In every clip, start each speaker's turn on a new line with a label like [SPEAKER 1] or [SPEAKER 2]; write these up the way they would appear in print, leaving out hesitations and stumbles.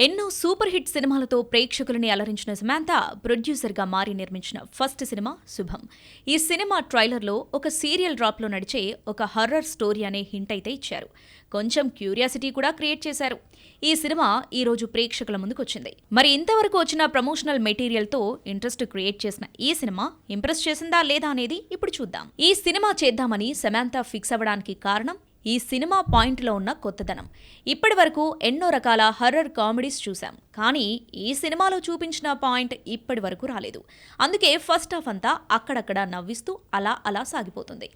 [SPEAKER 1] ఎన్నో super hit సినిమాలతో ప్రేక్షకులని అలరించిన సమాంతా ప్రొడ్యూసర్గా మారి నిర్మించిన ఫస్ట్ సినిమా శుభం. ఈ సినిమా ట్రైలర్లో ఒక సీరియల్ డ్రాప్లో నడిచే ఒక హర్రర్ స్టోరీ అనే హింట్ అయితే ఇచ్చారు. కొంచెం క్యూరియాసిటీ కూడా క్రియేట్ చేశారు. ఈ సినిమా ఈ రోజు ప్రేక్షకుల ముందుకొచ్చింది. మరి ఇంతవరకు వచ్చిన ప్రమోషనల్ మెటీరియల్తో ఇంట్రెస్ట్ క్రియేట్ చేసిన ఈ సినిమా ఇంప్రెస్ చేసిందా లేదా అనేది ఇప్పుడు చూద్దాం. ఈ సినిమా చేద్దామని సమాంతా ఫిక్స్ అవ్వడానికి కారణం ఈ సినిమా పాయింట్లో ఉన్న కొత్తదనం. ఇప్పటి వరకు ఎన్నో రకాల హర్రర్ కామెడీస్ చూశాం, కానీ ఈ సినిమాలో చూపించిన పాయింట్ ఇప్పటి వరకు రాలేదు. అందుకే ఫస్ట్ హాఫ్ అంతా అక్కడక్కడ నవ్విస్తూ అలా అలా సాగిపోతుంది.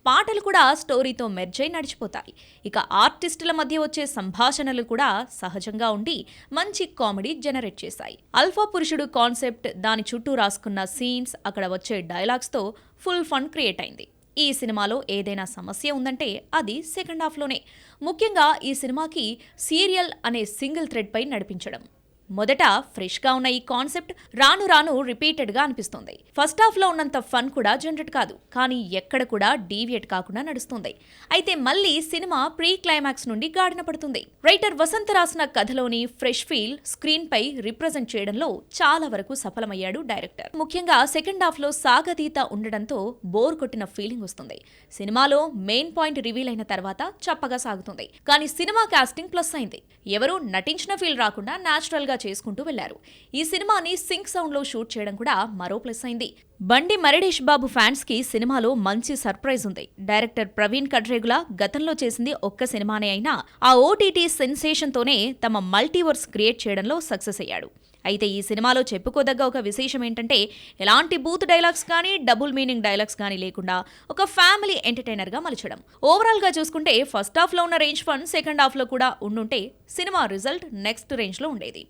[SPEAKER 1] పాటలు కూడా స్టోరీతో మెర్జై నడిచిపోతాయి. ఇక ఆర్టిస్టుల మధ్య వచ్చే సంభాషణలు కూడా సహజంగా ఉండి మంచి కామెడీ జనరేట్ చేశాయి. అల్ఫా పురుషుడు కాన్సెప్ట్, దాని చుట్టూ రాసుకున్న సీన్స్, అక్కడ వచ్చే డైలాగ్స్తో ఫుల్ ఫన్ క్రియేట్ అయింది. ఈ సినిమాలో ఏదైనా సమస్య ఉందంటే అది సెకండ్ హాఫ్లోనే. ముఖ్యంగా ఈ సినిమాకి సీరియల్ అనే సింగిల్ థ్రెడ్ పై నడిపించడం. మొదట ఫ్రెష్గా ఉన్న ఈ కాన్సెప్ట్ రాను రాను రిపీటెడ్గా అనిపిస్తుంది. ఫస్ట్ హాఫ్లో ఉన్నంత ఫన్ కూడా జనరేట్ కాదు, కానీ ఎక్కడ కూడా డీవియేట్ కాకుండా నడుస్తుంది. అయితే మళ్ళీ సినిమా ప్రీ క్లైమాక్స్ నుండి గాడిన పడుతుంది. రైటర్ వసంత్ రాసిన కథలోని ఫ్రెష్ ఫీల్ స్క్రీన్ పై రిప్రజెంట్ చేయడంలో చాలా వరకు సఫలమయ్యాడు డైరెక్టర్. ముఖ్యంగా సెకండ్ హాఫ్లో సాగతీత ఉండడంతో బోర్ కొట్టిన ఫీలింగ్ వస్తుంది. సినిమాలో మెయిన్ పాయింట్ రివీల్ అయిన తర్వాత చప్పగా సాగుతుంది. కానీ సినిమా కాస్టింగ్ ప్లస్ అయింది. ఎవరూ నటించిన ఫీల్ రాకుండా న్యాచురల్ గా చేసుకుంటూ వెళ్లారు. ఈ సినిమాని సింక్ సౌండ్ లో షూట్ చేయడం కూడా మరో ప్లస్ అయింది. బండి మరిడేష్ బాబు ఫ్యాన్స్ కి సినిమాలో మంచి సర్ప్రైజ్ ఉంది. డైరెక్టర్ ప్రవీణ్ కడ్రేగుల గతంలో చేసింది ఒక్క సినిమానే అయినా ఆ ఓటీటీ సెన్సేషన్ తోనే తమ మల్టీవర్స్ క్రియేట్ చేయడంలో సక్సెస్ అయ్యాడు. అయితే ఈ సినిమాలో చెప్పుకోదగ్గ ఒక విశేషం ఏంటంటే, ఎలాంటి బూత్ డైలాగ్స్ కానీ డబుల్ మీనింగ్ డైలాగ్స్ కానీ లేకుండా ఒక ఫ్యామిలీ ఎంటర్టైనర్ గా మలచడం. ఓవరాల్ గా చూసుకుంటే ఫస్ట్ హాఫ్ లో ఉన్న రేంజ్ ఫన్ సెకండ్ హాఫ్ లో కూడా ఉండుంటే సినిమా రిజల్ట్ నెక్స్ట్ రేంజ్ లో ఉండేది.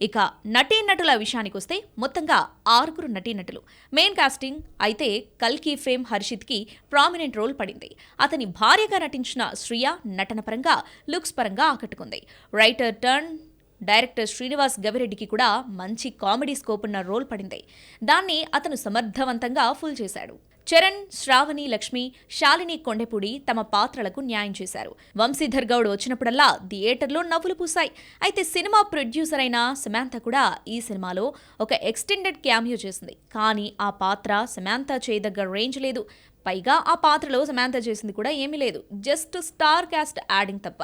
[SPEAKER 1] ఇక నటీనటుల విషయానికి వస్తే మొత్తంగా 6 నటీనటులు. మెయిన్ కాస్టింగ్ అయితే కల్కి ఫేమ్ హర్షిత్ కి ప్రామినెంట్ రోల్ పడింది. అతని భార్యగా నటించిన శ్రియ నటన పరంగా, లుక్స్ పరంగా ఆకట్టుకుంది. రైటర్ టర్న్ డైరెక్టర్ శ్రీనివాస్ గవిరెడ్డికి కూడా మంచి కామెడీ స్కోప్ ఉన్న రోల్ పడింది. దాన్ని అతను సమర్థవంతంగా ఫుల్ చేశాడు. చరణ్, శ్రావణి లక్ష్మి, శాలిని కొండెపూడి తమ పాత్రలకు న్యాయం చేశారు. వంశీధర్ గౌడ్ వచ్చినప్పుడల్లా థియేటర్లో నవ్వులు పూసాయి. అయితే సినిమా ప్రొడ్యూసర్ అయిన సమాంతా కూడా ఈ సినిమాలో ఒక ఎక్స్టెండెడ్ క్యామియో చేసింది. కానీ ఆ పాత్ర సమాంతా చేయదగ్గ రేంజ్ లేదు. పైగా ఆ పాత్రలో సమాంతా చేసింది కూడా ఏమీ లేదు, జస్ట్ స్టార్ కాస్ట్ యాడింగ్ తప్ప.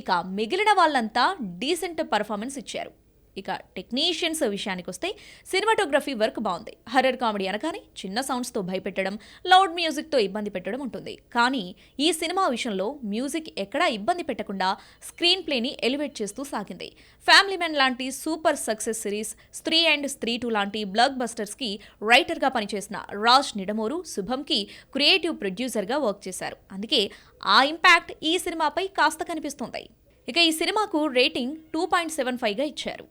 [SPEAKER 1] ఇక మిగిలిన వాళ్ళంతా డీసెంట్ పర్ఫార్మెన్స్ ఇచ్చారు. ఇక టెక్నీషియన్స్ విషయానికి వస్తే సినిమాటోగ్రఫీ వర్క్ బాగుంది. హర్రర్ కామెడీ అనగానే చిన్న సౌండ్స్తో భయపెట్టడం, లౌడ్ మ్యూజిక్తో ఇబ్బంది పెట్టడం ఉంటుంది. కానీ ఈ సినిమా విషయంలో మ్యూజిక్ ఎక్కడా ఇబ్బంది పెట్టకుండా స్క్రీన్ ప్లేని ఎలివేట్ చేస్తూ సాగింది. ఫ్యామిలీ మెన్ లాంటి సూపర్ సక్సెస్ సిరీస్, స్త్రీ అండ్ స్త్రీ 2 లాంటి బ్లాక్ బస్టర్స్కి రైటర్గా పనిచేసిన రాజ్ నిడమోరు శుభంకి క్రియేటివ్ ప్రొడ్యూసర్గా వర్క్ చేశారు. అందుకే ఆ ఇంపాక్ట్ ఈ సినిమాపై కాస్త కనిపిస్తుంది. ఇక ఈ సినిమాకు రేటింగ్ 2.75గా ఇచ్చారు.